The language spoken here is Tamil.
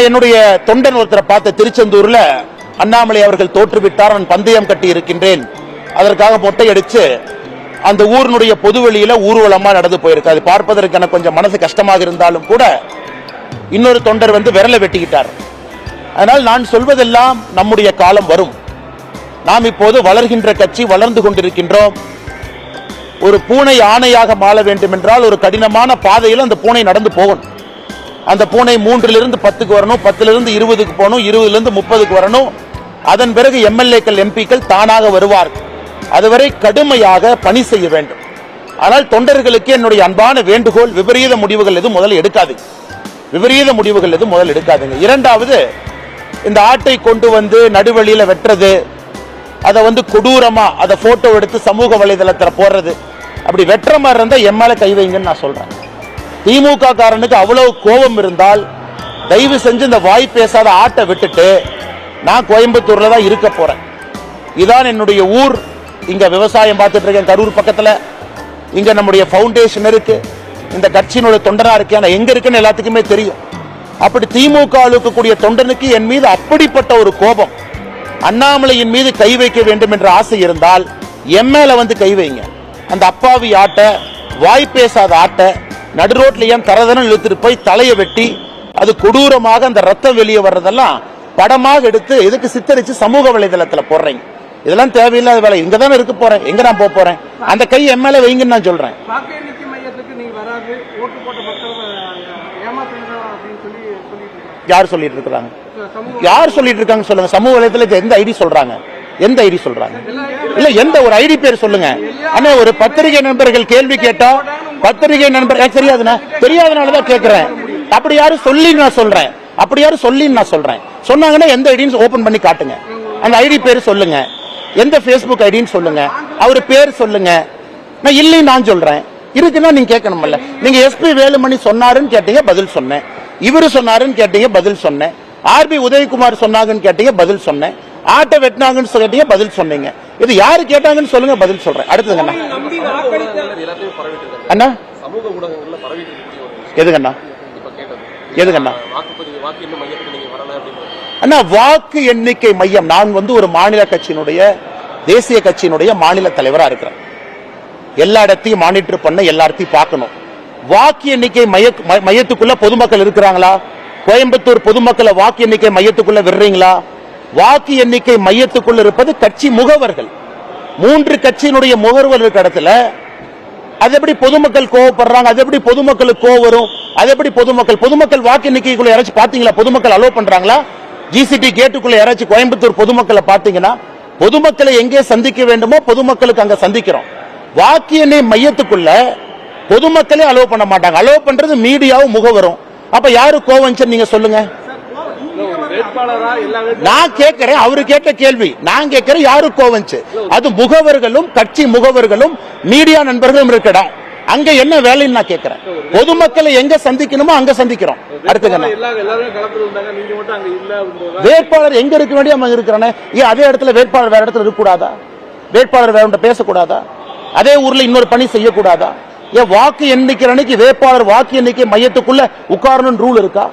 என்னுடைய தொண்டன் ஒருத்தரை பார்த்த திருச்செந்தூர்ல அண்ணாமலை அவர்கள் தோற்றுவிட்டார், நான் பந்தயம் கட்டி இருக்கின்றேன், அதற்காக மொட்டை அடிச்சு அந்த ஊரினுடைய பொதுவெளியில ஊர்வலமா நடந்து போயிருக்கு. அது பார்ப்பதற்கு எனக்கு கொஞ்சம் மனசு கஷ்டமாக இருந்தாலும் கூட இன்னொரு தொண்டர் விரலை வெட்டிக்கிட்டார். அதனால் நான் சொல்வதெல்லாம் நம்முடைய காலம் வரும். நாம் இப்போது வளர்கின்ற கட்சி, வளர்ந்து கொண்டிருக்கின்றோம். ஒரு பூனை ஆணையாக மாற வேண்டும் என்றால் ஒரு கடினமான பாதையில் அந்த பூனை நடந்து போகணும். அந்த பூனை 3லிருந்து 10க்கு வரணும், 10லிருந்து 20க்கு போகணும், 20லிருந்து 30க்கு வரணும். அதன் பிறகு எம்எல்ஏக்கள், எம்பிக்கள் தானாக வருவார்கள். அதுவரை கடுமையாக பணி செய்ய வேண்டும். ஆனால் தொண்டர்களுக்கு என்னுடைய அன்பான வேண்டுகோள், விபரீத முடிவுகள் எதுவும் முதல்ல எடுக்காதீங்க. விபரீத முடிவுகள் எதுவும் முதல்ல எடுக்காதீங்க. இரண்டாவது, இந்த ஆட்டை கொண்டு வந்து நடுவழியில வெட்டுறது, அதை கொடூரமா அதை போட்டோ எடுத்து சமூக வலைதளத்தில் போடுறது, அப்படி வெட்டுற மாதிரி இருந்தா எம்எல்ஏ கை வைங்கன்னு நான் சொல்றேன். திமுக காரனுக்கு அவ்வளவு கோபம் இருந்தால் தயவு செஞ்சு இந்த வாய் பேசாத ஆட்டை விட்டுட்டு, நான் கோயம்புத்தூர்ல தான் இருக்க போறேன். இதான் என்னுடைய ஊர். இங்க விவசாயம் பார்த்துட்டு இருக்கேன், கரூர் பக்கத்துல. இங்க நம்முடைய பவுண்டேஷன் இருக்கு, இந்த கட்சியினுடைய தொண்டனா இருக்கேன். எங்க இருக்குன்னு எல்லாத்துக்குமே தெரியும். அப்படி திமுக இருக்கக்கூடிய தொண்டனுக்கு என் மீது அப்படிப்பட்ட ஒரு கோபம், அண்ணாமலையின் மீது கை வைக்க வேண்டும் என்ற ஆசை இருந்தால் எம்எல்ஏ கை வைங்க. அந்த அப்பாவி ஆட்டை, வாய் பேசாத ஆட்டை நடு ரோட்ல ஏன் தரதன இழுத்துட்டு போய் தலையை வெட்டி அது கொடூரமாக அந்த ரத்தம் வெளியே வர்றதெல்லாம் படமாக எடுத்து எதுக்கு சித்தரிச்சு சமூக வலைதளத்துல போடுறீங்க? இதெல்லாம் தேவையில்லாத வேலை. இங்க தானே இருக்க போறேன், எங்க நான் போக போறேன்? அந்த கை எம்எல்ஏ வைங்கன்னு நான் சொல்றேன். யார் சொல்லிட்டு இருக்காங்க? யார் சொல்லிட்டு இருக்காங்க சொல்லுங்க. சமூக வலைதளத்துல எந்த ஐடி சொல்றாங்க? எந்த ஐடி சொல்றாங்க? இல்ல, எந்த ஒரு ஐடி பேர் சொல்லுங்க. ஆனா ஒரு பத்திரிகை நண்பர்கள் கேள்வி கேட்டா, பத்திரிகை நண்பர் தெரியாதுன்னா தெரியாதனாலதான் கேட்கிறேன். அப்படி யாரும் சொல்லி நான் சொல்றேன், அப்படி யாரும் சொல்லி நான் சொல்றேன். சொன்னாங்கன்னா எந்த ஐடின்னு ஓபன் பண்ணி காட்டுங்க. அந்த ஐடி பேர் சொல்லுங்க, எந்த பேஸ்புக் ஐடின்னு சொல்லுங்க, அவர் பேர் சொல்லுங்க. நான் இல்லைன்னு நான் சொல்றேன், இருக்குன்னா நீங்க கேட்கணும்ல. நீங்க எஸ்பி வேலுமணி சொன்னாருன்னு கேட்டீங்க, பதில் சொன்னேன். இவரு சொன்னாருன்னு கேட்டீங்க, பதில் சொன்னேன். ஆர்பி உதயகுமார் சொன்னாங்கன்னு கேட்டீங்க, பதில் சொன்னேன். ஆட்டை வெட்டினாங்கன்னு கேட்டீங்க, பதில் சொன்னீங்க. இது யாரு கேட்டாங்கன்னு சொல்லுங்க, பதில் சொல்றேன். அடுத்ததுங்க அண்ணா, எதுங்கண்ணா? எதுங்கண்ணா? அண்ணா, வாக்கு எண்ணிக்கை மையம். நான் ஒரு மாநில கட்சியினுடைய, தேசிய கட்சியினுடைய மாநில தலைவரா இருக்கிறேன். எல்லா இடத்தையும் மானிட்டர் பண்ண, எல்லாத்தையும் பார்க்கணும். வாக்கு எண்ணிக்கை மையத்துக்குள்ள பொதுமக்கள் இருக்கிறாங்களா? கோயம்புத்தூர் பொதுமக்களை வாக்கு எண்ணிக்கை மையத்துக்குள்ள விடுறீங்களா? வாக்கு எண்ணிக்கை மையத்துக்குள்ள இருப்பது கட்சி முகவர்கள். 3 கட்சியினுடைய முகவர்கள் இருக்கிற இடத்துல அது எப்படி பொதுமக்கள் கோவப்படுறாங்க? அது எப்படி பொதுமக்களுக்கு கோவம் வரும்? அது எப்படி பொதுமக்கள் வாக்கு எண்ணிக்கைக்குள்ள யாராச்சும் பாத்தீங்களா? பொதுமக்கள் அலோ பண்றாங்களா? ஜிசிடி கேட்டுக்குள்ள யாராச்சும் கோயம்புத்தூர் பொதுமக்களை பாத்தீங்கன்னா, பொதுமக்களை எங்கே சந்திக்க வேண்டுமோ பொதுமக்களுக்கு அங்க சந்திக்கிறோம். வாக்கு எண்ணெய் மையத்துக்குள்ள பொதுமக்களே அலோ பண்ண மாட்டாங்க. அலோ பண்றது மீடியாவும் முகவரும். அப்ப யாரு கோவம் நீங்க சொல்லுங்க. நான் கேட்கிறேன், அவரு கேட்ட கேள்வி நான் கேட்கிறேன், யாரு கோவச்சு? அது முகவர்களும் கட்சி முகவர்களும் மீடியா நண்பர்களும் இருக்கணும். அங்க என்ன வேலைன்னு நான் கேட்கிறேன். பொதுமக்களை எங்க சந்திக்கணுமோ அங்க சந்திக்கிறோம். அடுத்து வேட்பாளர் எங்க இருக்க வேண்டிய அங்க இருக்கிறானே, ஏன் அதே இடத்துல வேட்பாளர் வேற இடத்துல இருக்க கூடாதா? வேட்பாளர் வேற பேசக்கூடாதா? அதே ஊர்ல இன்னொரு பணி செய்யக்கூடாதா? ஏன் வாக்கு எண்ணிக்கை அன்னைக்கு வேட்பாளர் வாக்கு எண்ணிக்கை மையத்துக்குள்ள உட்காரணும் ரூல் இருக்கா?